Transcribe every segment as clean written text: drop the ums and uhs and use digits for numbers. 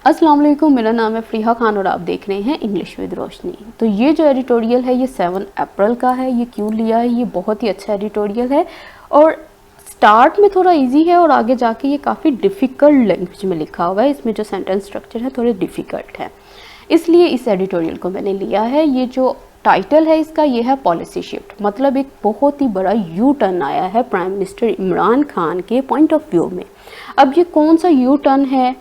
अस्सलाम वालेकुम, मेरा नाम है फ़रीहा खान और आप देख रहे हैं इंग्लिश विद रोशनी। तो ये जो एडिटोरियल है ये 7 अप्रैल का है। ये क्यों लिया है, ये बहुत ही अच्छा एडिटोरियल है और स्टार्ट में थोड़ा इजी है और आगे जाके ये काफ़ी डिफ़िकल्ट लैंग्वेज में लिखा हुआ है। इसमें जो सेंटेंस स्ट्रक्चर है थोड़े डिफ़िकल्ट है, इसलिए इस एडिटोरियल को मैंने लिया है। ये जो टाइटल है इसका ये है पॉलिसी शिफ्ट, मतलब एक बहुत ही बड़ा यू टर्न आया है प्राइम मिनिस्टर इमरान खान के पॉइंट ऑफ व्यू में। अब ये कौन सा यू टर्न है,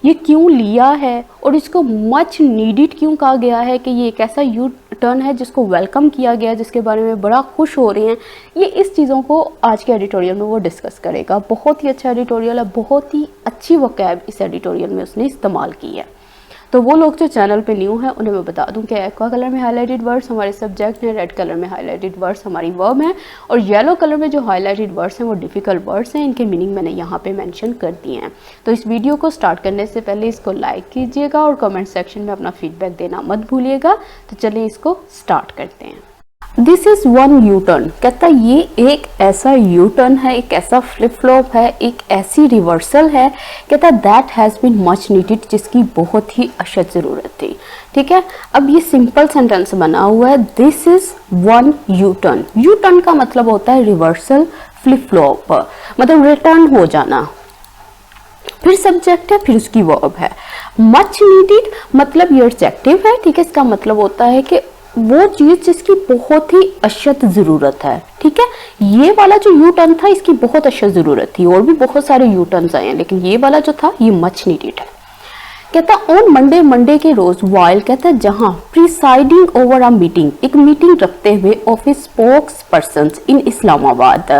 ये क्यों लिया है और इसको मच नीडिड क्यों कहा गया है कि ये एक ऐसा यू टर्न है जिसको वेलकम किया गया है, जिसके बारे में बड़ा खुश हो रहे हैं, ये इस चीज़ों को आज के एडिटोरियल में वो डिस्कस करेगा। बहुत ही अच्छा एडिटोरियल है, बहुत ही अच्छी वोकैब इस एडिटोरियल में उसने इस्तेमाल की है। तो वो लोग जो चैनल पे न्यू हैं उन्हें मैं बता दूं कि एक्वा कलर में हाईलाइटेड वर्ड्स हमारे सब्जेक्ट हैं, रेड कलर में हाईलाइटेड वर्ड्स हमारी वर्ब हैं और येलो कलर में जो हाईलाइटेड वर्ड्स हैं वो डिफ़िकल्ट वर्ड्स हैं। इनके मीनिंग मैंने यहाँ पे मेंशन कर दिए हैं। तो इस वीडियो को स्टार्ट करने से पहले इसको लाइक कीजिएगा और कमेंट सेक्शन में अपना फीडबैक देना मत भूलिएगा। तो चलिए इसको स्टार्ट करते हैं। This is one U turn, कहता है ये एक ऐसा यू टर्न है, एक ऐसा फ्लिप फ्लॉप है, एक ऐसी रिवर्सल है, कहता है that has been much needed, जिसकी बहुत ही अशद ज़रूरत थी। ठीक है, अब ये सिंपल सेंटेंस बना हुआ है, this is one U turn. U turn का मतलब होता है रिवर्सल, फ्लिप फ्लॉप, मतलब रिटर्न हो जाना। फिर सब्जेक्ट है, फिर उसकी वर्ब है। मच नीडेड मतलब ये एडजेक्टिव है। ठीक है, इसका मतलब होता है कि वो चीज जिसकी बहुत ही अशद जरूरत है। ठीक है, ये वाला जो यू टर्न था इसकी बहुत अशद जरूरत थी, और भी बहुत सारे यू टर्न्स आए हैं, लेकिन ये वाला जो था ये मच नीडेड है। कहता ऑन मंडे के रोज वाइल, कहता है जहां प्रिसाइडिंग ओवर अ मीटिंग, एक मीटिंग रखते हुए ऑफिस स्पोक्स पर्सन्स इन इस्लामाबाद,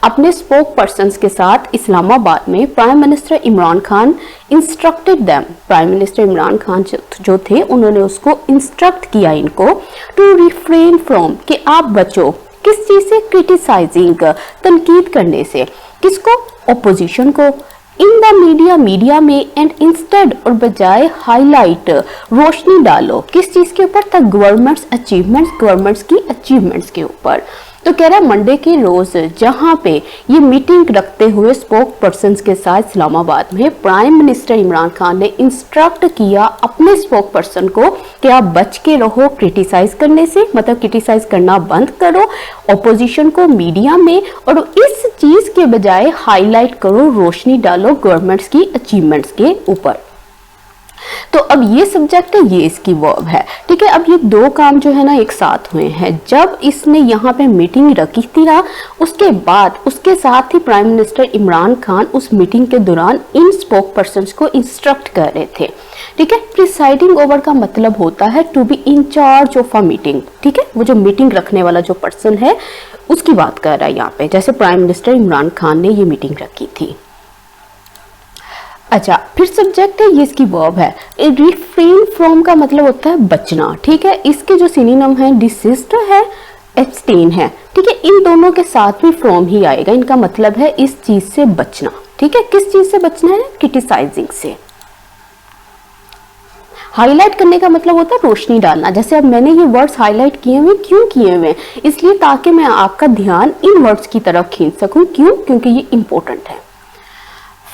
अपने स्पोक पर्सन्स के साथ इस्लामाबाद में prime minister Imran Khan instructed them, prime minister Imran Khan जो थे उन्होंने उसको इंस्ट्रक्ट किया इनको, टू रिफ्रेन फ्रॉम, कि आप बचो किस चीज से, क्रिटिसाइजिंग, तनकीद करने से, किसको, ऑपोजिशन को, इन द मीडिया में, एंड इंस्टेड और बजाय हाईलाइट, रोशनी डालो, किस चीज के ऊपर था, गवर्नमेंट्स अचीवमेंट्स, गवर्नमेंट्स की अचीवमेंट्स के ऊपर। तो कह रहा है मंडे के रोज जहां पे ये मीटिंग रखते हुए स्पोक पर्सन्स के साथ इस्लामाबाद में प्राइम मिनिस्टर इमरान खान ने इंस्ट्रक्ट किया अपने स्पोक पर्सन को कि आप बच के रहो क्रिटिसाइज करने से, मतलब क्रिटिसाइज करना बंद करो ऑपोजिशन को मीडिया में, और इस चीज के बजाय हाईलाइट करो, रोशनी डालो गवर्नमेंट्स की अचीवमेंट्स के ऊपर। तो अब ये सब्जेक्ट है, ये इसकी वर्ब है। ठीक है, अब ये दो काम जो है ना एक साथ हुए हैं। जब इसने यहाँ पे मीटिंग रखी थी ना, उसके बाद उसके साथ ही प्राइम मिनिस्टर इमरान खान उस मीटिंग के दौरान इन स्पोक पर्सन्स को इंस्ट्रक्ट कर रहे थे। ठीक है, प्रिसाइडिंग ओवर का मतलब होता है to be in charge of a meeting. ठीक है, वो जो मीटिंग रखने वाला जो पर्सन है उसकी बात कर रहा है यहाँ पे, जैसे प्राइम मिनिस्टर इमरान खान ने ये मीटिंग रखी थी। अच्छा, फिर सब्जेक्ट है, ये इसकी वर्ब है। रिफ्रेन फ्रॉम का मतलब होता है बचना। ठीक है, इसके जो सिनोनिम है डिसिस्ट है, एब्सटेन है। ठीक है, इन दोनों के साथ भी फ्रॉम ही आएगा। इनका मतलब है इस चीज से बचना। ठीक है, किस चीज से बचना है, क्रिटिसाइजिंग से। हाईलाइट करने का मतलब होता है रोशनी डालना। जैसे अब मैंने ये वर्ड्स हाईलाइट किए हुए, क्यों किए हुए, इसलिए ताकि मैं आपका ध्यान इन वर्ड्स की तरफ खींच सकूं। क्यों, क्योंकि ये इंपॉर्टेंट है।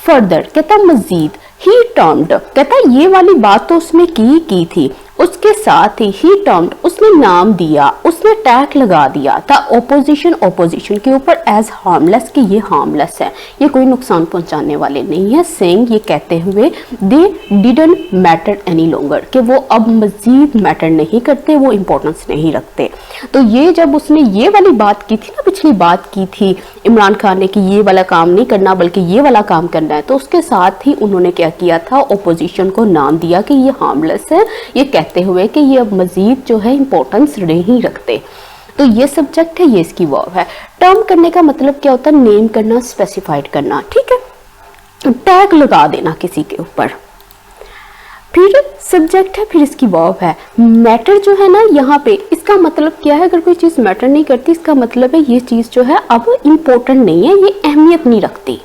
फर्दर कहता मजीद, ही टर्म्ड, कहता ये वाली बात तो उसने की थी, उसके साथ ही टर्म्ड, उसने नाम दिया, उसने टैग लगा दिया था ऑपोजिशन के ऊपर एज हार्मलेस, कि ये हार्मलेस है, ये कोई नुकसान पहुंचाने वाले नहीं है। सेइंग, ये कहते हुए, they didn't matter any longer, कि वो अब मजीद मैटर नहीं करते, वो इंपॉर्टेंस नहीं रखते। तो ये जब उसने ये वाली बात की थी ना, पिछली बात की थी इमरान खान ने कि ये वाला काम नहीं करना बल्कि ये वाला काम करना है, तो उसके साथ ही उन्होंने क्या किया था, ऑपोजिशन को नाम दिया कि ये हार्मलेस है, ये कहते हुए कि ये अब मजीद जो है इंपॉर्टेंस नहीं रखते। तो ये सब्जेक्ट है, ये इसकी वर्ब है। टर्म करने का मतलब क्या होता है, नेम करना, स्पेसिफाइड करना। ठीक है, टैग लगा देना किसी के ऊपर। फिर सब्जेक्ट है, फिर इसकी वर्ब है। मैटर जो है ना यहाँ पे, इसका मतलब क्या है, अगर कोई चीज मैटर नहीं करती इसका मतलब है ये चीज जो है अब इम्पोर्टेंट नहीं है, ये अहमियत नहीं रखती।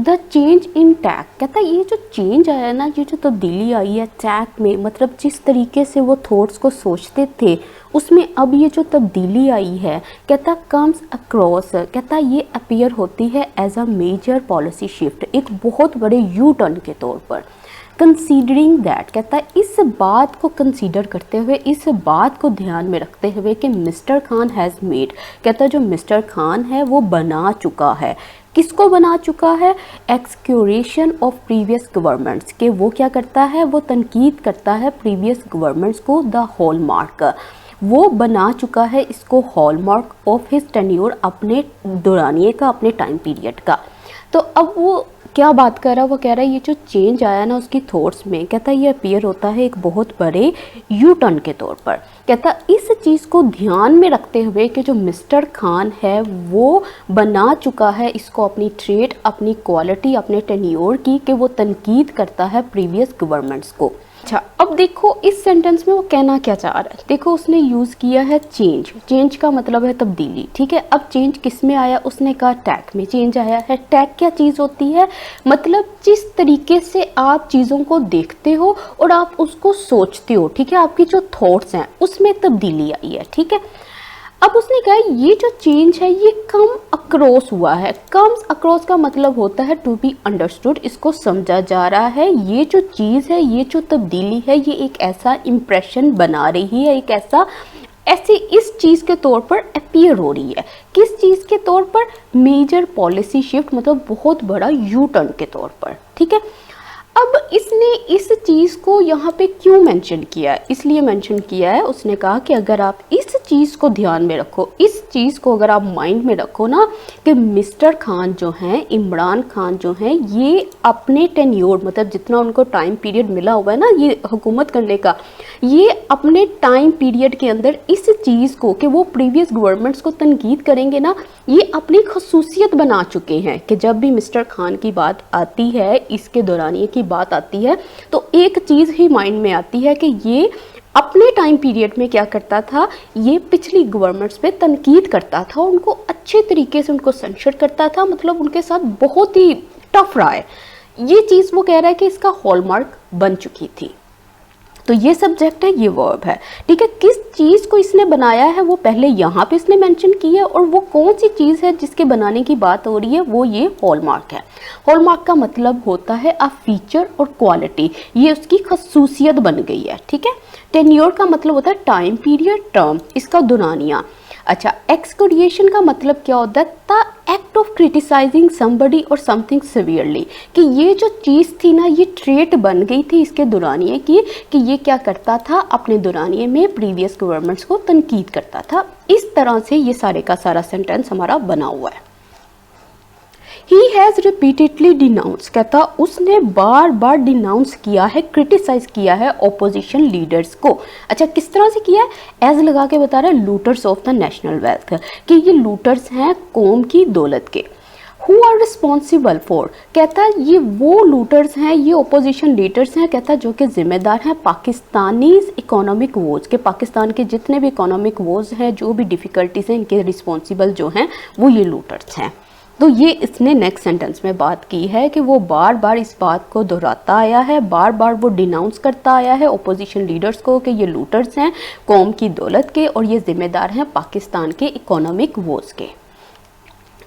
द चेंज इन टैक, कहता है ये जो चेंज आया ना, ये जो तब्दीली आई है टैक में, मतलब जिस तरीके से वो थॉट्स को सोचते थे उसमें अब ये जो तब्दीली आई है, कहता कम्स अक्रॉस, कहता ये अपीयर होती है as a major policy shift, एक बहुत बड़े यू टर्न के तौर पर। कंसीडरिंग दैट, कहता है इस बात को कंसीडर करते हुए, इस बात को ध्यान में रखते हुए कि मिस्टर खान हैज़ मेड, कहता है जो मिस्टर खान है वो बना चुका है, किसको बना चुका है, एक्सक्यूरेशन ऑफ प्रीवियस गवर्नमेंट्स, के वो क्या करता है, वो तनकीद करता है प्रीवियस गवर्नमेंट्स को, द हॉलमार्क, वो बना चुका है इसको हॉलमार्क ऑफ हिज टेन्योर, अपने दौरानिए का, अपने टाइम पीरियड का। तो अब वो क्या बात कर रहा है, वो कह रहा है ये जो चेंज आया ना उसकी थॉट्स में, कहता है ये अपीयर होता है एक बहुत बड़े यू टर्न के तौर पर। कहता इस चीज़ को ध्यान में रखते हुए कि जो मिस्टर खान है वो बना चुका है इसको, अपनी ट्रेड, अपनी क्वालिटी, अपने टेन्योर की, कि वो तनकीद करता है प्रीवियस गवर्नमेंट्स को। अच्छा, अब देखो इस सेंटेंस में वो कहना क्या चाह रहा है, देखो उसने यूज़ किया है चेंज, चेंज का मतलब है तब्दीली, ठीक है। अब चेंज किस में आया, उसने कहा टैक में चेंज आया है। टैक क्या चीज़ होती है, मतलब जिस तरीके से आप चीज़ों को देखते हो और आप उसको सोचते हो, ठीक है, आपकी जो थॉट्स हैं उसमें तब्दीली आई है, ठीक है। अब उसने कहा ये जो चेंज है ये कम अक्रॉस हुआ है, कम्स अक्रॉस का मतलब होता है टू बी अंडरस्टूड, इसको समझा जा रहा है, ये जो चीज़ है, ये जो तब्दीली है, ये एक ऐसा इम्प्रेशन बना रही है, एक ऐसी इस चीज़ के तौर पर अपीयर हो रही है, किस चीज़ के तौर पर, मेजर पॉलिसी शिफ्ट, मतलब बहुत बड़ा यू टर्न के तौर पर, ठीक है। अब इसने इस चीज़ को यहाँ पे क्यों मेंशन किया है, इसलिए मेंशन किया है, उसने कहा कि अगर आप इस चीज़ को ध्यान में रखो, इस चीज़ को अगर आप माइंड में रखो ना, कि मिस्टर खान जो हैं, इमरान खान जो हैं, ये अपने टेन्योर, मतलब जितना उनको टाइम पीरियड मिला हुआ है ना ये हुकूमत करने का, ये अपने टाइम पीरियड के अंदर इस चीज़ को, कि वो प्रीवियस गवर्नमेंट्स को तनकीद करेंगे ना, ये अपनी खसूसियत बना चुके हैं, कि जब भी मिस्टर खान की बात आती है, इसके दौरानिए की बात आती है, तो एक चीज़ ही माइंड में आती है कि ये अपने टाइम पीरियड में क्या करता था, ये पिछली गवर्नमेंट्स पे तनकीद करता था, उनको अच्छे तरीके से उनको सेंसर करता था, मतलब उनके साथ बहुत ही टफ रहा है। ये चीज़ वो कह रहा है कि इसका हॉलमार्क बन चुकी थी। तो ये सब्जेक्ट है, ये वर्ब है, ठीक है। किस चीज़ को इसने बनाया है वो पहले यहाँ पे इसने मेंशन की है, और वो कौन सी चीज़ है जिसके बनाने की बात हो रही है, वो ये हॉलमार्क है। हॉलमार्क का मतलब होता है अ फीचर और क्वालिटी, ये उसकी खसूसियत बन गई है, ठीक है। टेन्योर का मतलब होता है टाइम पीरियड, टर्म, इसका दुरानिया। अच्छा, एक्सक्यूरिएशन का मतलब क्या होता है, the act of criticising somebody और समथिंग सिवियरली, कि ये जो चीज़ थी ना, ये ट्रेट बन गई थी इसके दुरानिए की, कि ये क्या करता था, अपने दुरानिए में प्रीवियस गवर्नमेंट्स को तनकीद करता था। इस तरह से ये सारे का सारा सेंटेंस हमारा बना हुआ है। He has repeatedly denounced, कहता उसने बार बार डिनाउंस किया है, क्रिटिसाइज किया है ऑपोजिशन लीडर्स को। अच्छा, किस तरह से किया है, एज लगा के बता रहा है, looters of the national wealth, कि ये लूटर्स हैं कौम की दौलत के। Who are responsible for, कहता है ये वो लूटर्स हैं, ये ऑपोजिशन लीडर्स हैं, कहता है जो कि जिम्मेदार हैं पाकिस्तानी इकोनॉमिक वोज के, पाकिस्तान के जितने भी इकोनॉमिक वोज हैं, जो भी डिफ़िकल्टीज हैं, इनके रिस्पॉन्सिबल जो हैं वो ये लूटर्स हैं। तो ये इसने नेक्स्ट सेंटेंस में बात की है कि वो बार बार इस बात को दोहराता आया है, बार बार वो डिनाउंस करता आया है ऑपोजिशन लीडर्स को कि ये लूटर्स हैं कौम की दौलत के, और ये जिम्मेदार हैं पाकिस्तान के इकोनॉमिक वोज के।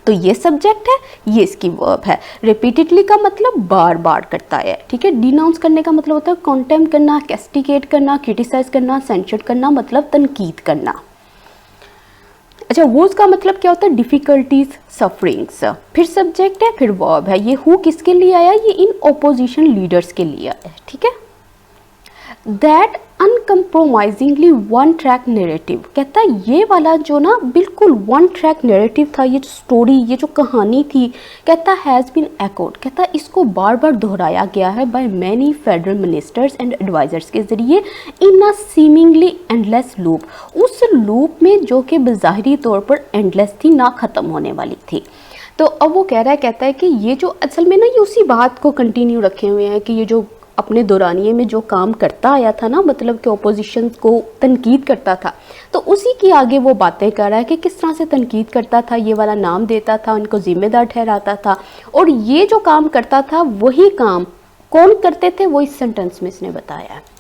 तो ये सब्जेक्ट है, ये इसकी वर्ब है। रिपीटेडली का मतलब बार बार करता है, ठीक है। डिनाउंस करने का मतलब होता है कॉन्टेम्प्ट करना, कैस्टिगेट करना, क्रिटिसाइज करना, सेंसर करना, मतलब तनकीद करना। अच्छा, वोज का मतलब क्या होता है, डिफिकल्टीज, सफरिंग्स। फिर सब्जेक्ट है, फिर वर्ब है। ये हु किसके लिए आया, ये इन ऑपोजिशन लीडर्स के लिए आया है, ठीक है। दैट अनकम्प्रोमाइजिंगली वन ट्रैक नैरेटिव, कहता है ये वाला जो ना बिल्कुल वन ट्रैक नैरेटिव था, ये जो स्टोरी, ये जो कहानी थी, कहता हैज़ बीन एकोड, कहता इसको बार बार दोहराया गया है by many federal ministers and advisers के ज़रिए, in a seemingly endless loop, उस लूप में जो कि बज़ाहिरी तौर पर एंडलेस थी, ना ख़त्म होने वाली थी। तो अब वो कह रहा है, कहता है कि ये जो असल में ना ये उसी बात को कंटिन्यू रखे हुए हैं कि ये जो अपने दौरानिए में जो काम करता आया था ना, मतलब कि ओपोजिशन को तनकीद करता था, तो उसी की आगे वो बातें कर रहा है कि किस तरह से तनकीद करता था, ये वाला नाम देता था, उनको जिम्मेदार ठहराता था। और ये जो काम करता था वही काम कौन करते थे, वो इस सेंटेंस में इसने बताया है।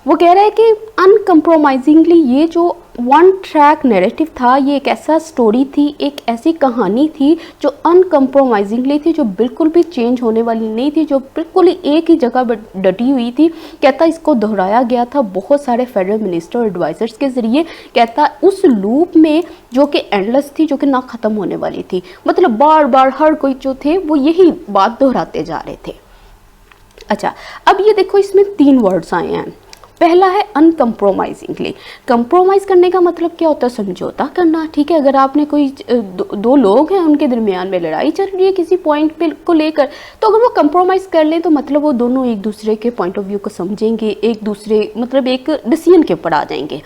वो कह रहा है कि अनकम्प्रोमाइजिंगली ये जो वन ट्रैक नैरेटिव था, ये एक ऐसा स्टोरी थी, एक ऐसी कहानी थी जो अनकम्प्रोमाइजिंगली थी, जो बिल्कुल भी चेंज होने वाली नहीं थी, जो बिल्कुल ही एक ही जगह डटी हुई थी। कहता इसको दोहराया गया था बहुत सारे फेडरल मिनिस्टर और एडवाइजर्स के ज़रिए। कहता उस लूप में जो कि एंडलेस थी, जो कि ना ख़त्म होने वाली थी, मतलब बार बार हर कोई जो थे वो यही बात दोहराते जा रहे थे। अच्छा, अब ये देखो इसमें 3 वर्ड्स आए हैं। पहला है अनकम्प्रोमाइजिंगली। कंप्रोमाइज़ करने का मतलब क्या होता है, समझौता करना। ठीक है, अगर आपने कोई दो लोग हैं, उनके दरमियान में लड़ाई चल रही है किसी पॉइंट पे को लेकर, तो अगर वो कंप्रोमाइज़ कर लें तो मतलब वो दोनों एक दूसरे के पॉइंट ऑफ व्यू को समझेंगे, एक दूसरे मतलब एक डिसीजन के ऊपर आ जाएंगे।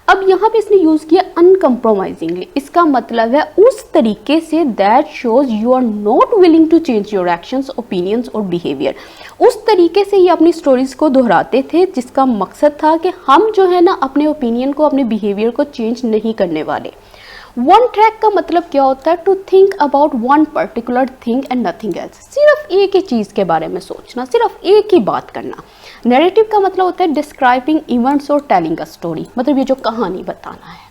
अब यहाँ पे इसने यूज़ किया अनकम्प्रोमाइजिंगली। इसका मतलब है उस तरीके से that shows you are not willing to change your actions, opinions और बिहेवियर। उस तरीके से ये अपनी स्टोरीज को दोहराते थे जिसका मकसद था कि हम जो है ना अपने ओपिनियन को, अपने बिहेवियर को चेंज नहीं करने वाले। वन ट्रैक का मतलब क्या होता है, to think about one particular thing and nothing else. सिर्फ एक ही चीज़ के बारे में सोचना, सिर्फ एक ही बात करना। नैरेटिव का मतलब होता है डिस्क्राइबिंग इवेंट्स और टेलिंग अ स्टोरी, मतलब ये जो कहानी बताना है।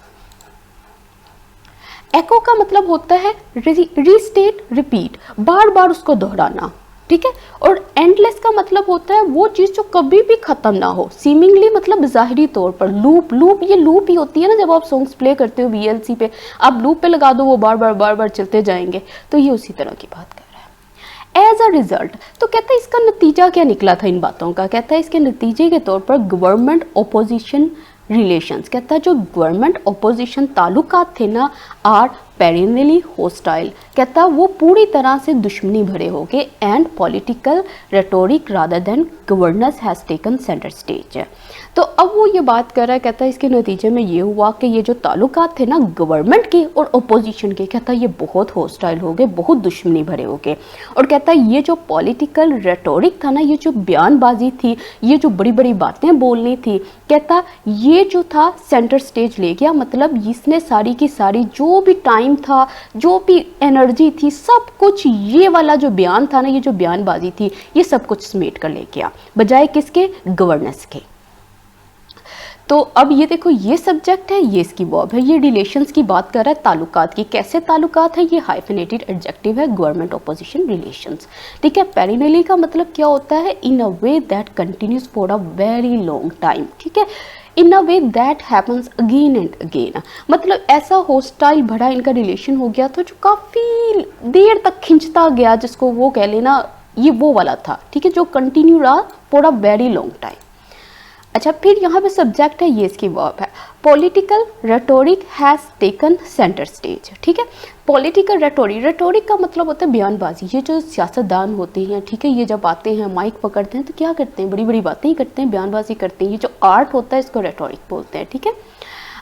एको का मतलब होता है रीस्टेट, रिपीट, बार बार उसको दोहराना। ठीक है, और एंडलेस का मतलब होता है वो चीज़ जो कभी भी ख़त्म ना हो। सीमिंगली मतलब ज़ाहिरी तौर पर। लूप ये लूप ही होती है ना, जब आप सॉन्ग्स प्ले करते हो VLC पे, आप लूप पे लगा दो, वो बार बार चलते जाएंगे, तो ये उसी तरह की बात कर रहा है। एज अ रिजल्ट, तो कहता है इसका नतीजा क्या निकला था इन बातों का। कहता है इसके नतीजे के तौर पर गवर्नमेंट ओपोजिशन रिलेशंस, कहता है जो गवर्नमेंट ओपोजिशन ताल्लुकात थे ना, आर पेरिनली होस्टाइल। कहता वो पूरी तरह से दुश्मनी भरे हो गए। And political rhetoric rather than governance has taken centre stage. तो अब वो ये बात कर रहा है, कहता है इसके नतीजे में ये हुआ कि ये जो ताल्लुकात थे ना गवर्नमेंट के और ओपोजिशन के, कहता है ये बहुत होस्टाइल हो गए, बहुत दुश्मनी भरे हो गए। और कहता है ये जो पॉलिटिकल रेटोरिक था ना, ये जो बयानबाजी थी, ये जो बड़ी बड़ी बातें बोलनी थी, कहता ये जो था सेंटर स्टेज ले गया। मतलब इसने सारी की सारी जो भी टाइम था, जो भी एनर्जी थी, सब कुछ ये वाला जो बयान था ना, ये जो बयानबाजी थी, ये सब कुछ समेट कर ले गया, बजाय किसके, गवर्नेंस के। तो अब ये देखो, ये सब्जेक्ट है, ये इसकी वर्ब है, ये रिलेशंस की बात कर रहा है, ताल्लुकात की। कैसे ताल्लुकात है, ये हाइफेनेटेड एडजेक्टिव है, गवर्नमेंट ओपोजिशन रिलेशंस। ठीक है, पेरिनली का मतलब क्या होता है, in a way that continues for a very long time. ठीक है, in a way that happens again and again, मतलब ऐसा होस्टाइल भरा इनका रिलेशन हो गया था जो काफ़ी देर तक खिंचता गया, जिसको वो कह लेना, ये वो वाला था। ठीक है, जो कंटिन्यू रहा for a very long time. अच्छा, फिर यहाँ पे सब्जेक्ट है, ये इसकी वर्ब है। Political rhetoric has taken centre stage. ठीक है, पॉलिटिकल रेटोरिक का मतलब होता है बयानबाजी। ये जो सियासतदान होते हैं, ठीक है, ये जब आते हैं माइक पकड़ते हैं तो क्या करते हैं, बड़ी बड़ी बातें ही करते हैं, बयानबाजी करते हैं। ये जो आर्ट होता है इसको रेटोरिक बोलते हैं। ठीक है,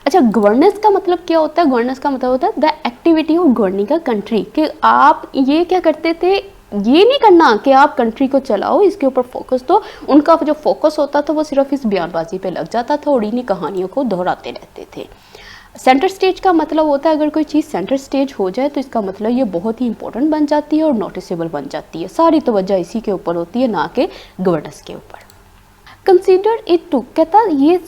अच्छा, गवर्नेंस का मतलब क्या होता है, गवर्नेंस का मतलब होता है the activity of governing a country, कि आप ये क्या करते थे, ये नहीं करना कि आप कंट्री को चलाओ, इसके ऊपर फोकस दो। उनका जो फोकस होता था वो सिर्फ इस बयानबाजी पे लग जाता था और इन्हीं कहानियों को दोहराते रहते थे। सेंटर स्टेज का मतलब होता है अगर कोई चीज़ सेंटर स्टेज हो जाए तो इसका मतलब ये बहुत ही इंपॉर्टेंट बन जाती है और नोटिसेबल बन जाती है। सारी तवज्जो इसी के ऊपर होती है, ना कि गवर्नेंस के ऊपर। कंसीडर इट टू, कहता ये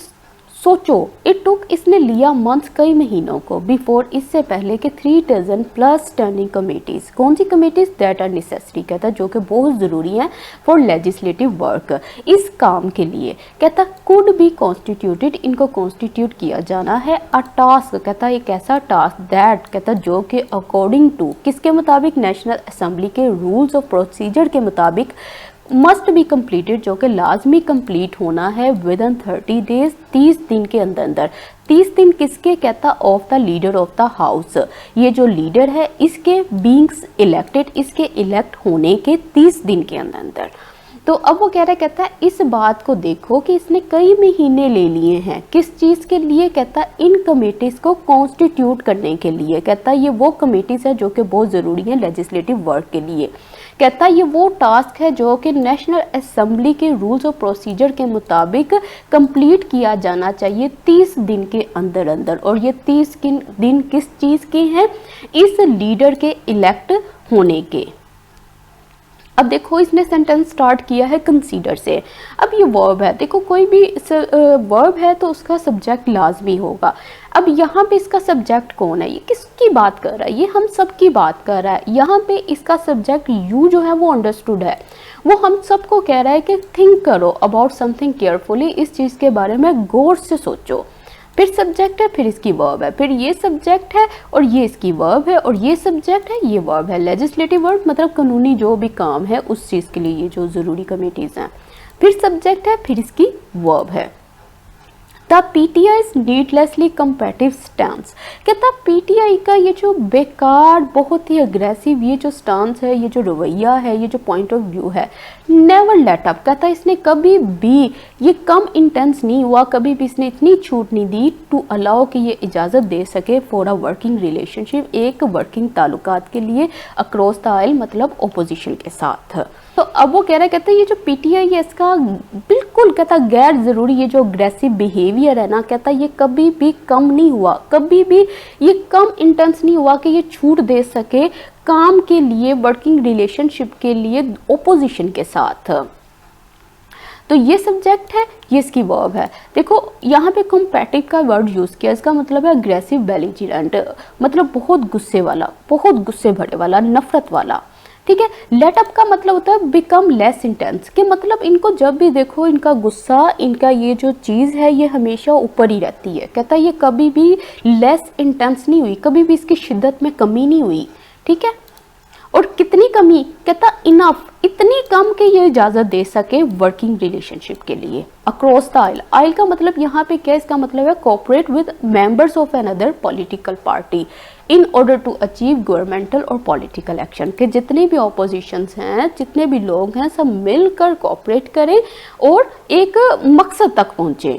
सोचो, इट टुक इसने लिया मंथ्स, कई महीनों को, बिफोर इससे पहले कि 3 डज़न प्लस स्टैंडिंग कमेटीज़। कौन सी कमेटीज़, दैट आर नेसेसरी, कहता जो कि बहुत ज़रूरी हैं फॉर लेजिस्लेटिव वर्क, इस काम के लिए। कहता कुड बी कॉन्स्टिट्यूटेड, इनको कॉन्स्टिट्यूट किया जाना है। अ टास्क, कहता एक ऐसा टास्क, दैट कहता जो कि अकॉर्डिंग टू, किसके मुताबिक, नेशनल असम्बली के रूल्स ऑफ प्रोसीजर के मुताबिक, मस्ट बी कम्प्लीटेड, जो कि लाजमी कंप्लीट होना है विद इन 30 डेज, 30 दिन के अंदर अंदर। 30 दिन किसके, कहता of the leader of the house, ये जो लीडर है इसके बीइंग्स इलेक्टेड, इसके इलेक्ट होने के 30 दिन के अंदर अंदर। तो अब वो कह रहा है, कहता है इस बात को देखो कि इसने कई महीने ले लिए हैं, किस चीज़ के लिए, कहता इन कमेटीज़ को कॉन्स्टिट्यूट करने के लिए। कहता ये वो कमेटीज़ है जो कि बहुत ज़रूरी है लेजिस्लेटिव वर्क के लिए। कहता है ये वो टास्क है जो कि नेशनल असेंबली के रूल्स और प्रोसीजर के मुताबिक कंप्लीट किया जाना चाहिए 30 दिन के अंदर अंदर। और ये 30 दिन किस चीज़ के हैं? इस लीडर के इलेक्ट होने के। अब देखो इसने सेंटेंस स्टार्ट किया है कंसीडर से। अब ये वर्ब है, देखो कोई भी वर्ब है तो उसका सब्जेक्ट लाजमी होगा। अब यहाँ पे इसका सब्जेक्ट कौन है? ये किसकी बात कर रहा है? ये हम सब की बात कर रहा है। यहाँ पे इसका सब्जेक्ट यू जो है वो अंडरस्टूड है, वो हम सबको कह रहा है कि थिंक करो अबाउट समथिंग केयरफुली, इस चीज़ के बारे में गौर से सोचो। फिर सब्जेक्ट है, फिर इसकी वर्ब है, फिर ये सब्जेक्ट है और ये इसकी वर्ब है, और ये सब्जेक्ट है, ये वर्ब है। लेजिस्लेटिव वर्ब मतलब कानूनी जो भी काम है उस चीज़ के लिए ये जो ज़रूरी कमिटीज़ हैं। फिर सब्जेक्ट है, फिर इसकी वर्ब है। The PTI is needlessly competitive stance. कहता PTI का ये जो बेकार बहुत ही अग्रेसिव ये जो स्टांस है, ये जो रवैया है, ये जो पॉइंट ऑफ व्यू है, नेवर लेट अप। कहता इसने कभी भी ये कम इंटेंस नहीं हुआ, कभी भी इसने इतनी छूट नहीं दी टू अलाउ कि ये इजाज़त दे सके फॉर अ वर्किंग रिलेशनशिप, एक वर्किंग ताल्लुकात के लिए अक्रॉस द आइल मतलब ओपोजिशन के साथ। तो अब वो कह रहा है, कहते हैं ये जो PTI है इसका बिल्कुल कहता गैर ज़रूरी ये जो अग्रेसिव बिहेवियर है ना, कहता ये कभी भी कम नहीं हुआ, कभी भी ये कम इंटेंस नहीं हुआ कि ये छूट दे सके काम के लिए, वर्किंग रिलेशनशिप के लिए ओपोजिशन के साथ। तो ये सब्जेक्ट है, ये इसकी वर्ब है। देखो यहाँ पे कॉम्पैटिव का वर्ड यूज़ किया, इसका मतलब है अग्रेसिव बेलिजेरेंट, मतलब बहुत गुस्से वाला, बहुत गुस्से भरे वाला, नफरत वाला। ठीक है। लेट अप का मतलब होता है बिकम लेस इंटेंस, के मतलब इनको जब भी देखो इनका गुस्सा, इनका ये जो चीज़ है ये हमेशा ऊपर ही रहती है। कहता है ये कभी भी लेस इंटेंस नहीं हुई, कभी भी इसकी शिद्दत में कमी नहीं हुई। ठीक है। और कितनी कमी? कहता इनफ, इतनी कम कि ये इजाज़त दे सके वर्किंग रिलेशनशिप के लिए अक्रॉस द आइल। आइल का मतलब यहाँ पे क्या? इसका मतलब है cooperate with members of another political party in order to achieve governmental और पॉलिटिकल एक्शन, के जितने भी ऑपोजिशंस हैं, जितने भी लोग हैं, सब मिलकर कोऑपरेट करें और एक मकसद तक पहुँचें।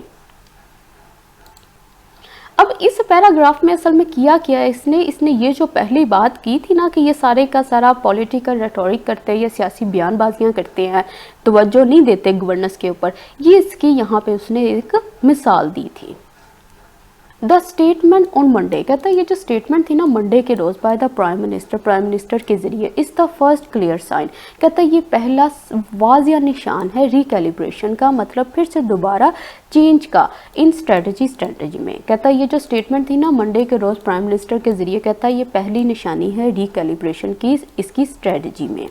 अब इस पैराग्राफ में असल में किया है इसने ये जो पहली बात की थी ना कि ये सारे का सारा पॉलिटिकल रेटोरिक करते हैं या सियासी बयानबाजियां करते हैं, तवज्जो नहीं देते गवर्नेंस के ऊपर, ये इसकी यहाँ पे उसने एक मिसाल दी थी। द स्टेटमेंट ऑन मंडे, कहता है ये जो स्टेटमेंट थी ना मंडे के रोज़ बाय द प्राइम मिनिस्टर के ज़रिए, is the first clear sign. कहता है ये पहला वाज़िया निशान है रिकैलिब्रेशन का, मतलब फिर से दोबारा चेंज का इन स्ट्रेटजी में। कहता है ये जो स्टेटमेंट थी ना मंडे के रोज़ प्राइम मिनिस्टर के ज़रिए, कहता है ये पहली निशानी है रिकैलिब्रेशन की इसकी स्ट्रेटजी में।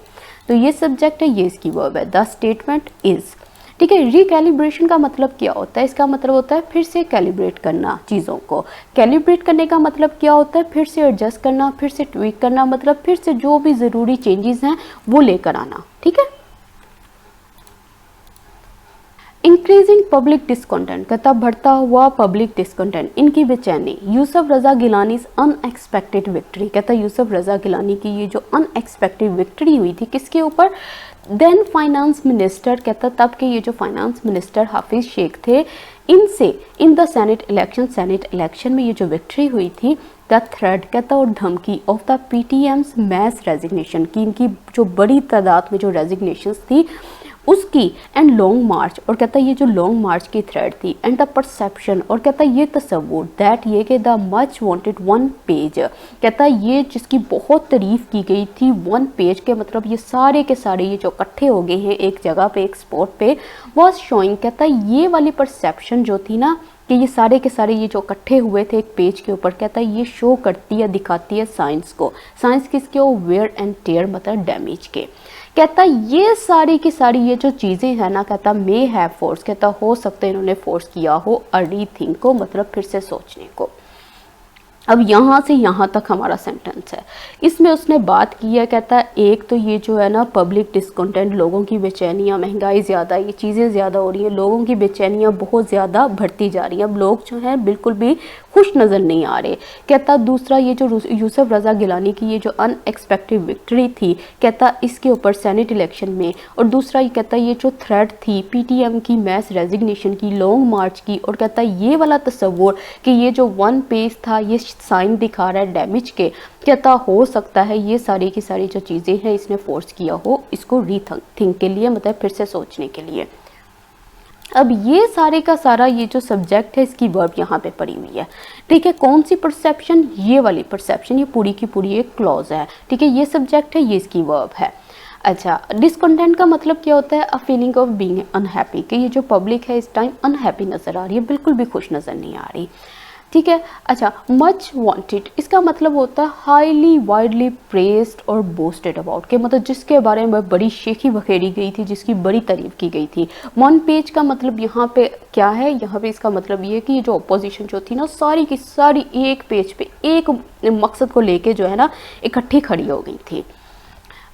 तो ये सब्जेक्ट है, ये इसकी वर्ब है, द स्टेटमेंट इज़। ठीक है। रिकैलिब्रेशन का मतलब क्या होता है? इसका मतलब होता है फिर से कैलिब्रेट करना चीज़ों को। कैलिब्रेट करने का मतलब क्या होता है? फिर से एडजस्ट करना, फिर से ट्वीक करना, मतलब फिर से जो भी ज़रूरी चेंजेस हैं वो लेकर आना। ठीक है। इंक्रीजिंग पब्लिक डिस्कंटेंट, कहता बढ़ता हुआ पब्लिक डिस्कंटेंट, इनकी बेचैनी। यूसुफ रजा गिलानी अनएक्सपेक्टेड विक्ट्री, कहता यूसुफ रजा गिलानी की ये जो अनएक्सपेक्टेड विक्ट्री हुई थी किसके ऊपर? देन फाइनेंस मिनिस्टर, कहता तब के ये जो फाइनेंस मिनिस्टर हाफिज शेख थे, इनसे इन द सेनेट इलेक्शन में ये जो विक्ट्री हुई थी, द थ्रेड, कहता और धमकी of the PTM's mess resignation की, इनकी जो बड़ी तादाद में जो रेजिग्नेशंस थी उसकी, एंड लॉन्ग मार्च, और कहता ये जो लॉन्ग मार्च की थ्रेड थी, एंड द परसेप्शन, और कहता ये तसव्वुर, दैट ये कि the much wanted one page, कहता ये जिसकी बहुत तारीफ की गई थी, वन पेज के मतलब ये सारे के सारे ये जो इकट्ठे हो गए हैं एक जगह पे, एक स्पॉट पे, वॉज शोइंग, कहता ये वाली परसेप्शन जो थी ना कि ये सारे के सारे ये जो इकट्ठे हुए थे एक पेज के ऊपर, कहता है ये शो करती है, दिखाती है साइंस को। साइंस किसके? वो वेयर एंड टेयर मतलब डैमेज के। कहता ये सारी की सारी ये जो चीज़ें हैं ना, कहता मे हैव फोर्स, कहता हो सकता है इन्होंने फोर्स किया हो अर्ली थिंक को, मतलब फिर से सोचने को। अब यहाँ से यहाँ तक हमारा सेंटेंस है, इसमें उसने बात की है, कहता है एक तो ये जो है ना पब्लिक डिस्कंटेंट, लोगों की बेचैनियाँ, महंगाई ज़्यादा, ये चीज़ें ज़्यादा हो रही हैं, लोगों की बेचैनियाँ बहुत ज़्यादा बढ़ती जा रही हैं। अब लोग जो हैं बिल्कुल भी खुश नज़र नहीं आ रहे। कहता दूसरा ये जो यूसुफ रज़ा गिलानी की ये जो अनएक्सपेक्टेड विक्ट्री थी, कहता इसके ऊपर सेनेट इलेक्शन में, और दूसरा ये कहता ये जो थ्रेट थी पीटीएम की मैस रेजिग्नेशन की, लॉन्ग मार्च की, और कहता ये वाला तस्वुर कि ये जो 1 पेज था ये साइन दिखा रहा है डैमेज के, कहता हो सकता है ये सारी की सारी जो चीज़ें हैं इसने फोर्स किया हो इसको रीथिंक के लिए, मतलब फिर से सोचने के लिए। अब ये सारे का सारा ये जो सब्जेक्ट है इसकी वर्ब यहाँ पे पड़ी हुई है, ठीक है। कौन सी परसेप्शन? ये वाली परसेप्शन, ये पूरी की पूरी एक क्लॉज है, ठीक है। ये सब्जेक्ट है, ये इसकी वर्ब है। अच्छा, डिसकंटेंट का मतलब क्या होता है? A feeling of being unhappy, कि ये जो पब्लिक है इस टाइम अनहैप्पी नज़र आ रही है, बिल्कुल भी खुश नज़र नहीं आ रही, ठीक है। अच्छा, मच वांटेड, इसका मतलब होता है हाईली वाइडली प्रेस्ड और बोस्टेड अबाउट, के मतलब जिसके बारे में बड़ी शेखी बखेरी गई थी, जिसकी बड़ी तारीफ की गई थी। 1 पेज का मतलब यहाँ पे क्या है? यहाँ पे इसका मतलब ये है कि ये जो अपोजिशन जो थी ना सारी की सारी एक पेज पे एक मकसद को लेके जो है ना इकट्ठी खड़ी हो गई थी।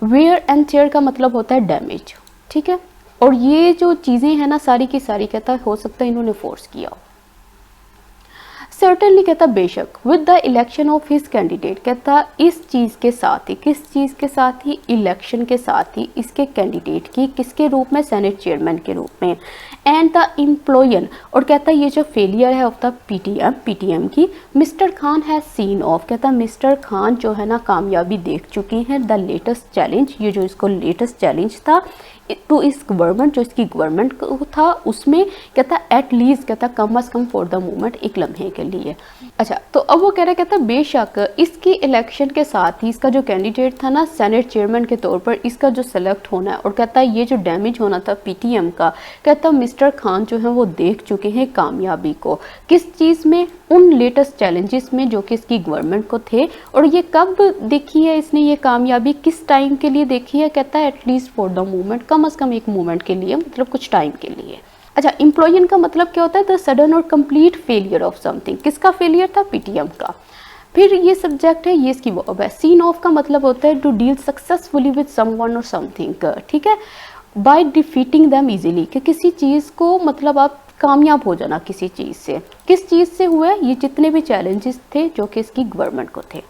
वेयर एंड टेयर का मतलब होता है डैमेज, ठीक है। और ये जो चीज़ें हैं ना सारी की सारी कहता हो सकता है इन्होंने फोर्स किया हो। सर्टेनली कहता बेशक, with the election of his candidate, कहता इस चीज़ के साथ ही, किस चीज़ के साथ ही? इलेक्शन के साथ ही इसके कैंडिडेट की, किसके रूप में? सेनेट चेयरमैन के रूप में। एंड द एम्प्लॉयन, और कहता ये जो फेलियर है ऑफ द पीटीएम की, mister Khan has seen of, कहता मिस्टर खान जो है ना कामयाबी देख चुके हैं। द लेटेस्ट चैलेंज, ये जो इसको लेटेस्ट चैलेंज था टू इस गवर्नमेंट, जो इसकी गवर्नमेंट को था उसमें, कहता एट लीस्ट, कहता कम अज कम फॉर द मोमेंट, एक लम्हे के लिए। अच्छा, तो अब वो कह रहा है, कहता बेशक इसकी इलेक्शन के साथ ही इसका जो कैंडिडेट था ना सेनेट चेयरमैन के तौर पर, इसका जो सेलेक्ट होना है, और कहता ये जो डैमेज होना था पीटीएम का, कहता मिस्टर खान जो है वो देख चुके हैं कामयाबी को। किस चीज़ में? उन लेटेस्ट चैलेंजेस में जो कि इसकी गवर्नमेंट को थे। और ये कब देखी है इसने ये कामयाबी? किस टाइम के लिए देखी है? कहता है एटलीस्ट फॉर द मोमेंट, कम अज़ कम एक मोमेंट के लिए, मतलब कुछ टाइम के लिए। अच्छा, एम्प्लॉयन का मतलब क्या होता है? द सडन और कंप्लीट फेलियर ऑफ समथिंग, किसका फेलियर था? पीटीएम का। फिर ये सब्जेक्ट है, ये इसकी वर्ब है। सीन ऑफ का मतलब होता है to deal successfully with someone और समथिंग, ठीक है। बाय डिफीटिंग देम इजीली, कि किसी चीज़ को मतलब आप कामयाब हो जाना किसी चीज़ से। किस चीज़ से हुआ? ये जितने भी चैलेंजेस थे जो कि इसकी गवर्नमेंट को थे।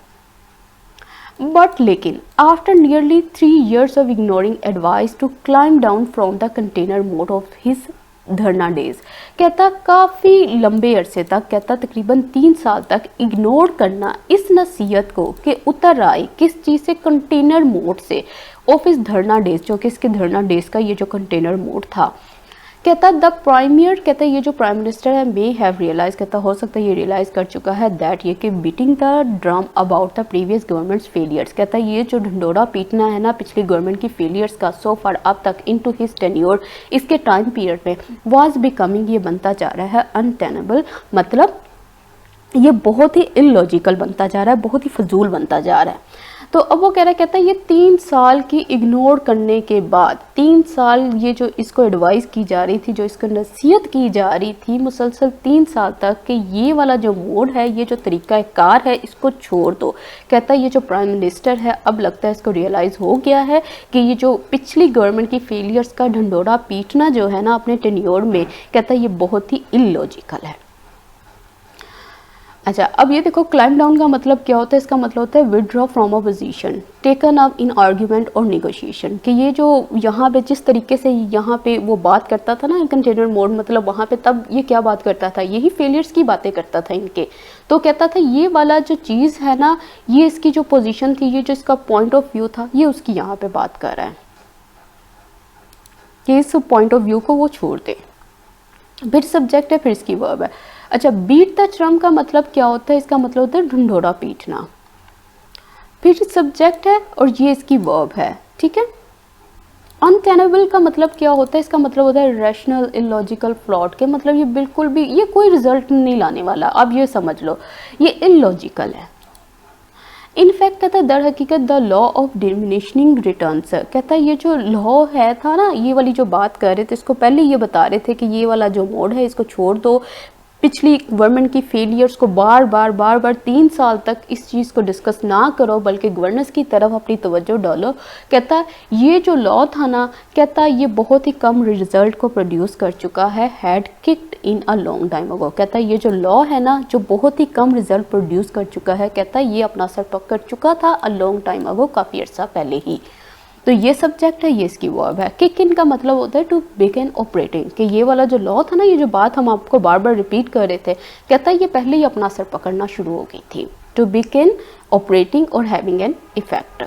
बट लेकिन after nearly 3 years of ignoring advice to climb down from the container mode of his dharna days, कहता काफ़ी लंबे अरसे तक, कहता तकरीबन 3 साल तक इग्नोर करना इस नसीहत को कि उतर आए किस चीज़ से? कंटेनर मोड से, ऑफिस धरना डेज, जो कि इसके धरना डेज का ये जो कंटेनर मोड था। कहता द प्राइमियर, कहता ये जो प्राइम मिनिस्टर है मे हैव रियलाइज, कहता हो सकता है ये रियलाइज़ कर चुका है दैट ये कि beating the drum about the previous governments failures, कहता ये जो ढंडोरा पीटना है ना पिछली गवर्नमेंट की फेलियर्स का सो फार अब तक इनटू हिज टेन्योर, इसके टाइम पीरियड में, वाज बिकमिंग, ये बनता जा रहा है अनटेनेबल, मतलब ये बहुत ही इलॉजिकल बनता जा रहा है, बहुत ही फजूल बनता जा रहा है। तो अब वो कह रहा है, कहता है ये 3 साल की इग्नोर करने के बाद, 3 साल ये जो इसको एडवाइस की जा रही थी, जो इसको नसीहत की जा रही थी मुसलसल 3 साल तक कि ये वाला जो मोड है, ये जो तरीका कार है इसको छोड़ दो। कहता है ये जो प्राइम मिनिस्टर है अब लगता है इसको रियलाइज़ हो गया है कि ये जो पिछली गवर्नमेंट की फेलियर्स का ढंडोरा पीटना जो है ना अपने टेन्योर में, कहता है ये बहुत ही इलॉजिकल है। अच्छा, अब ये देखो क्लाइम डाउन का मतलब क्या होता है? इसका मतलब होता है withdraw from a position taken up in argument और निगोशिएशन, कि ये जो यहाँ पे जिस तरीके से यहाँ पे वो बात करता था ना कंटेनर मोड, मतलब वहाँ पे तब ये क्या बात करता था? यही फेलियर्स की बातें करता था इनके। तो कहता था ये वाला जो चीज़ है ना, ये इसकी जो पोजीशन थी, ये जो इसका पॉइंट ऑफ व्यू था, ये उसकी यहाँ पे बात कर रहा है कि इस पॉइंट ऑफ व्यू को वो छोड़ दे। फिर सब्जेक्ट है, फिर इसकी वर्ब है। अच्छा, बीट द ड्रम का मतलब क्या होता है? इसका मतलब होता है ढंढोरा पीटना। फिर सब्जेक्ट है और ये इसकी वर्ब है, ठीक है। अनटेनेबल का मतलब क्या होता है? इसका मतलब होता है रैशनल इलॉजिकल फ्लॉट, के मतलब ये बिल्कुल भी ये कोई रिजल्ट नहीं लाने वाला, अब ये समझ लो ये इलॉजिकल है। इनफैक्ट कहता है दर हकीकत the law of diminishing returns, कहता है ये जो लॉ है था ना, ये वाली जो बात कर रहे थे इसको पहले ये बता रहे थे कि ये वाला जो मोड है इसको छोड़ दो, पिछली गवर्नमेंट की फेलियर्स को बार बार 3 साल तक इस चीज़ को डिस्कस ना करो, बल्कि गवर्नेंस की तरफ अपनी तवज्जो डालो। कहता ये जो लॉ था ना, कहता ये बहुत ही कम रिजल्ट को प्रोड्यूस कर चुका है, had kicked in a long time ago. कहता ये जो लॉ है ना, जो बहुत ही कम रिजल्ट प्रोड्यूस कर चुका है, कहता ये अपना असर पकड़ चुका था अ लॉन्ग टाइम अगो, काफ़ी अर्सा पहले ही। तो ये सब्जेक्ट है, ये इसकी वर्ब है। किक इन का मतलब होता है टू बिगिन ऑपरेटिंग, कि ये वाला जो लॉ था ना, ये जो बात हम आपको बार बार रिपीट कर रहे थे, कहता है ये पहले ही अपना असर पकड़ना शुरू हो गई थी। टू बिगिन ऑपरेटिंग और having an effect.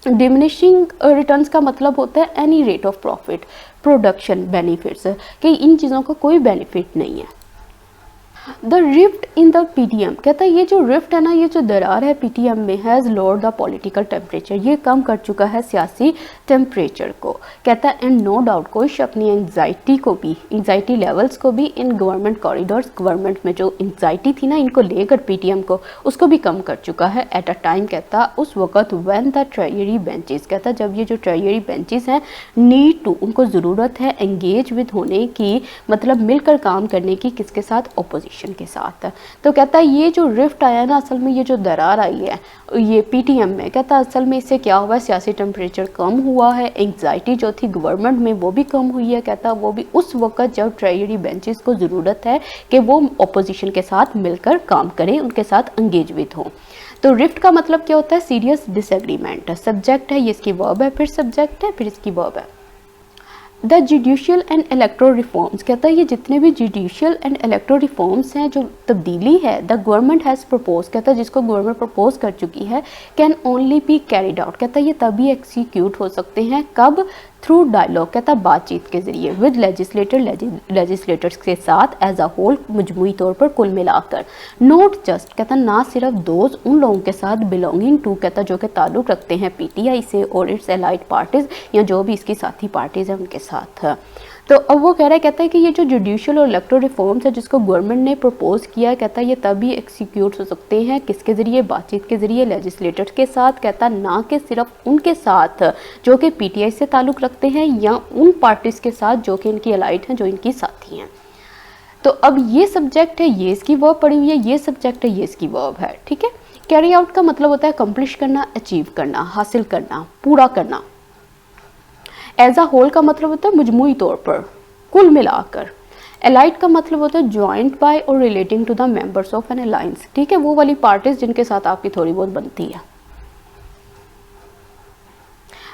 Diminishing returns का मतलब होता है any rate of profit, production, benefits, कि इन चीज़ों का कोई बेनिफिट नहीं है। The rift in the PTM, कहता है ये जो रिफ्ट है ना, ये जो दरार है पीटीएम में, has lowered the political temperature, ये कम कर चुका है सियासी टेम्परेचर को। कहता है एंड नो डाउट, कोई शक नहीं, एंग्जाइटी को भी, एंग्जाइटी लेवल्स को भी इन गवर्नमेंट कॉरिडोर्स, गवर्नमेंट में जो एंग्जाइटी थी ना इनको लेकर पीटीएम को, उसको भी कम कर चुका है। एट अ टाइम, कहता उस वक्त, व्हेन द ट्रेजरी बेंचेस, कहता जब ये जो ट्रेजरी बेंचेस हैं, नीड टू, उनको ज़रूरत है एंगेज विद होने की, मतलब मिलकर काम करने की, किसके साथ, ऑपोजिशन के साथ। तो कहता है ये जो रिफ्ट आया ना, असल में ये जो दरार आई है ये पीटीएम में, कहता है असल में इससे क्या हुआ है, सियासी टेम्परेचर कम हुआ है, एंग्जाइटी जो थी गवर्नमेंट में वो भी कम हुई है। कहता है वो भी उस वक्त जब ट्रेजरी बेंचेस को ज़रूरत है कि वो ऑपोजिशन के साथ मिलकर काम करें, उनके साथ एंगेज विद हों। तो रिफ्ट का मतलब क्या होता है, सीरियस डिसएग्रीमेंट। सब्जेक्ट है, ये इसकी वर्ब है, फिर सब्जेक्ट है, फिर इसकी वर्ब है। The judicial and electoral reforms, कहता है ये जितने भी जुडिशियल एंड इलेक्टोरल रिफॉर्म्स हैं, जो तब्दीली है, द गवर्नमेंट हैज़ प्रपोज, कहता है जिसको गवर्नमेंट प्रपोज कर चुकी है, can only be carried out, कहता है ये तभी एक्सिक्यूट हो सकते हैं, कब, थ्रू डायलॉग, कहता है बातचीत के जरिए, विद लेजिस्लेटर्स के साथ, एज अ होल, मजमूई तौर पर, कुल मिलाकर। नोट जस्ट, कहता ना सिर्फ दोज, उन लोगों के साथ, बिलोंगिंग टू, कहता जो कि ताल्लुक़ रखते हैं पीटीआई से और इट्स एलाइड पार्टीज़, या जो भी इसकी साथी पार्टीज़ हैं उनके साथ। तो अब वो कह रहा है, कहता है कि ये जो जुडिशियल और इलेक्टोरल रिफॉर्म्स है जिसको गवर्नमेंट ने प्रपोज किया है, कहता है ये तभी एक्सिक्यूट हो सकते हैं, किसके ज़रिए, बातचीत के ज़रिए, लेजिस्लेटर्स के साथ, कहता ना कि सिर्फ उनके साथ जो कि पीटीआई से ताल्लुक़ रखते हैं, या उन पार्टीज़ के साथ जो कि इनकी अलाइड हैं, जो इनकी साथी हैं। तो अब ये सब्जेक्ट है, ये इसकी वर्ब पड़ी हुई है, ये सब्जेक्ट है, ये इसकी वर्ब है, ठीक है। कैरी आउट का मतलब होता है कंप्लीट करना, अचीव करना, हासिल करना, पूरा करना। एज अ होल का मतलब होता है मजमूई तौर पर, कुल मिलाकर। एलाइड का मतलब होता है ज्वाइंट बाय और relating to the members of an alliance, ठीक है, वो वाली पार्टीज जिनके साथ आपकी थोड़ी बहुत बनती है।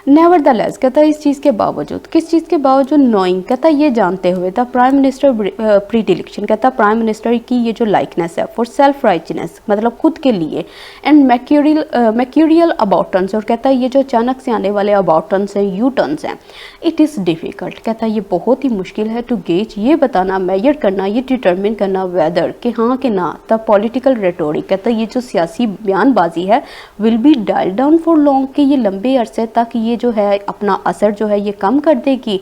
नेवरदलेस, कहता है इस चीज़ के बावजूद, किस चीज़ के बावजूद, नोइंग, कहता है ये जानते हुए, द प्राइम मिनिस्टर प्रीडिलेक्शन, कहता है प्राइम मिनिस्टर की ये जो लाइकनेस है, फॉर सेल्फ राइटनेस, मतलब खुद के लिए, एंड मैक्यूरियल अबाउट टर्न्स, और कहता है ये जो अचानक से आने वाले अबाउट टर्न्स हैं, यू टर्न्स हैं, इट इज़ डिफ़िकल्ट, कहता है ये बहुत ही मुश्किल है, टू गेज, ये बताना, मेजर करना, ये डिटर्मिन करना, वेदर, कि हाँ कि ना, द पॉलिटिकल रेटोरिक, कहता है ये जो सियासी बयानबाजी है, will be dial down for long, कि ये लंबे अरसे तक ये जो है अपना असर जो है ये कम कर देगी।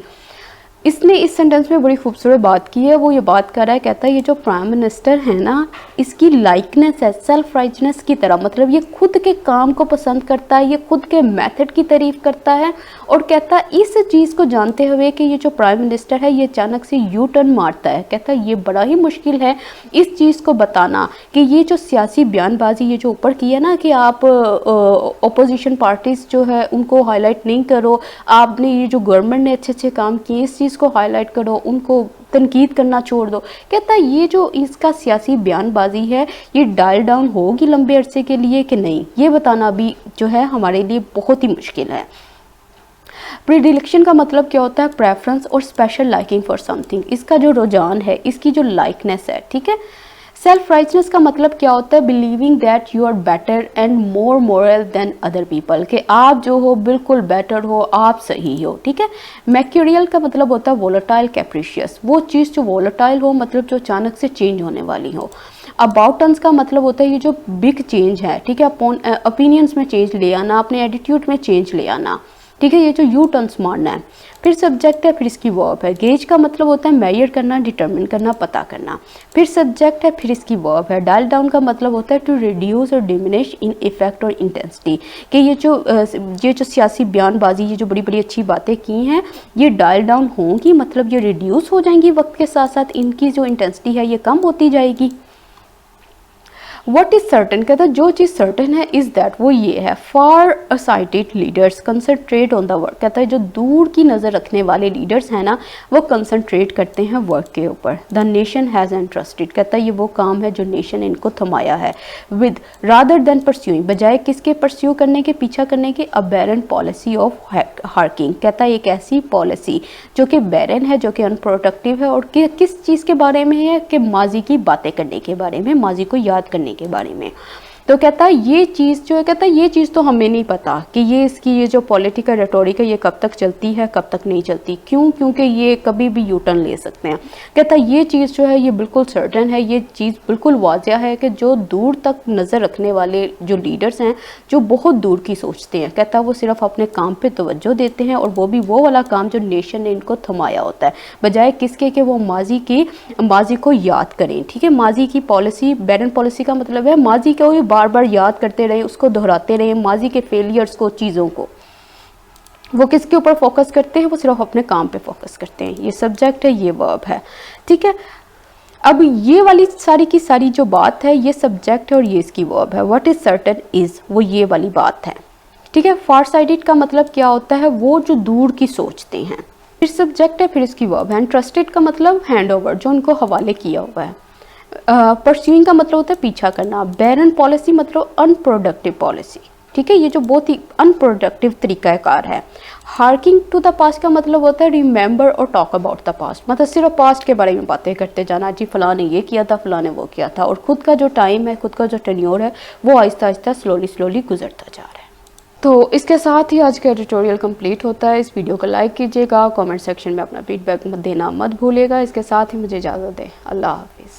इसने इस सेंटेंस में बड़ी खूबसूरत बात की है, वो ये बात कर रहा है, कहता है ये जो प्राइम मिनिस्टर है ना, इसकी लाइकनेस है सेल्फ राइटनेस की तरह, मतलब ये खुद के काम को पसंद करता है, ये खुद के मेथड की तारीफ करता है, और कहता है इस चीज़ को जानते हुए कि ये जो प्राइम मिनिस्टर है ये अचानक से यू टर्न मारता है, कहता है ये बड़ा ही मुश्किल है इस चीज़ को बताना कि ये जो सियासी बयानबाजी ये जो ऊपर की है ना, कि आप अपोजिशन पार्टीज़ जो है उनको हाईलाइट नहीं करो, आपने ये जो गवर्नमेंट ने अच्छे अच्छे काम किए इस चीज़ को हाईलाइट करो, उनको तनकीद करना छोड़ दो। कहता है ये जो इसका सियासी बयानबाजी है ये डायल डाउन होगी लंबे अरसे के लिए कि नहीं, ये बताना भी जो है हमारे लिए बहुत ही मुश्किल है। प्रीडिलेक्शन का मतलब क्या होता है, प्रेफरेंस और स्पेशल लाइकिंग फॉर समथिंग, इसका जो रुझान है, इसकी जो लाइकनेस है, ठीक है। सेल्फ राइटनेस का मतलब क्या होता है, believing that you are better and more moral than other people, कि आप जो हो बिल्कुल बेटर हो, आप सही हो, ठीक है। मैक्यूरियल का मतलब होता है वोलेटाइल कैप्रिशियस, वो चीज़ जो वोलेटाइल हो, मतलब जो अचानक से चेंज होने वाली हो। अबाउट टर्न्स का मतलब होता है ये जो बिग चेंज है, ठीक है, ओपिनियंस में चेंज ले आना, अपने एटीट्यूड में चेंज ले आना, ठीक है, ये जो यू टर्न्स मारना है। फिर सब्जेक्ट है, फिर इसकी वर्ब है। गेज का मतलब होता है मेजर करना, डिटरमिन करना, पता करना। फिर सब्जेक्ट है, फिर इसकी वर्ब है। डायल डाउन का मतलब होता है टू रिड्यूस और डिमिनिश इन इफेक्ट और इंटेंसिटी, कि ये जो सियासी बयानबाजी, ये जो बड़ी बड़ी अच्छी बातें की हैं, ये डायल डाउन होंगी, मतलब ये रिड्यूस हो जाएंगी वक्त के साथ साथ, इनकी जो इंटेंसिटी है ये कम होती जाएगी। वट इज़ सर्टन, कहता है जो चीज़ सर्टन है इज़ दैट, वो ये है, far sighted leaders concentrate on the work, कहता है जो दूर की नज़र रखने वाले लीडर्स हैं ना, वो कंसनट्रेट करते हैं वर्क के ऊपर। द नेशन हैज़ एंट्रस्टेड, कहता है ये वो काम है जो नेशन इनको थमाया है। विद रादर देन परस्यूइंग, बजाय किसके परस्यू करने के, पीछा करने के, अ बैरन पॉलिसी ऑफ हार्किंग, कहता है एक ऐसी पॉलिसी जो कि बैरन है, जो कि अनप्रोडक्टिव है, और किस चीज़ के बारे में है, कि माजी की बातें करने के बारे में, माजी को याद करने के बारे में। तो कहता है ये चीज़ जो है, कहता है ये चीज़ तो हमें नहीं पता कि ये इसकी ये जो पॉलिटिकल रेटोरिक है ये कब तक चलती है, कब तक नहीं चलती। क्यों? क्योंकि ये कभी भी यू टर्न ले सकते हैं। कहता है ये चीज़ जो है ये बिल्कुल सर्टन है, ये चीज़ बिल्कुल वाज़िया है कि जो दूर तक नज़र रखने वाले जो लीडर्स हैं, जो बहुत दूर की सोचते हैं, कहता है वो सिर्फ अपने काम पे तवज्जो देते हैं, और वो भी वो वाला काम जो नेशन ने इनको थमाया होता है, बजाय किसके कि वो माजी को याद करें। ठीक है, माजी की पॉलिसी, बैरन पॉलिसी का मतलब है माजी को बार बार याद करते रहे, उसको दोहराते रहे, माजी के फेलियर्स को, चीज़ों को। वो किसके ऊपर फोकस करते हैं? वो सिर्फ अपने काम पे फोकस करते हैं। ये सब्जेक्ट है, ये वर्ब है। ठीक है, अब ये वाली सारी की सारी जो बात है ये सब्जेक्ट है और ये इसकी वर्ब है। व्हाट इज सर्टन इज, वो ये वाली बात है। ठीक है, फार साइडेड का मतलब क्या होता है? वो जो दूर की सोचते हैं। फिर सब्जेक्ट है, फिर इसकी वर्ब है। इंटरेस्टेड का मतलब हैंड ओवर, जो उनको हवाले किया हुआ है। परस्यूइंग का मतलब होता है पीछा करना। बैरन पॉलिसी मतलब अनप्रोडक्टिव पॉलिसी। ठीक है, ये जो बहुत ही अनप्रोडक्टिव तरीक़ाकार है। हार्किंग टू द पास्ट का मतलब होता है रिमेंबर और टॉक अबाउट द पास्ट, मतलब सिर्फ पास्ट के बारे में बातें करते जाना, जी फलां ने ये किया था, फलां ने वो किया था, और खुद का जो टाइम है, खुद का जो टेन्योर है, वो आहिस्ता आहिस्ता स्लोली गुजरता जा रहा है। तो इसके साथ ही आज का ट्यूटोरियल कंप्लीट होता है। इस वीडियो को लाइक कीजिएगा, कमेंट सेक्शन में अपना फीडबैक देना मत भूलिएगा। इसके साथ ही मुझे इजाज़त दें। अल्लाह हाफिज़।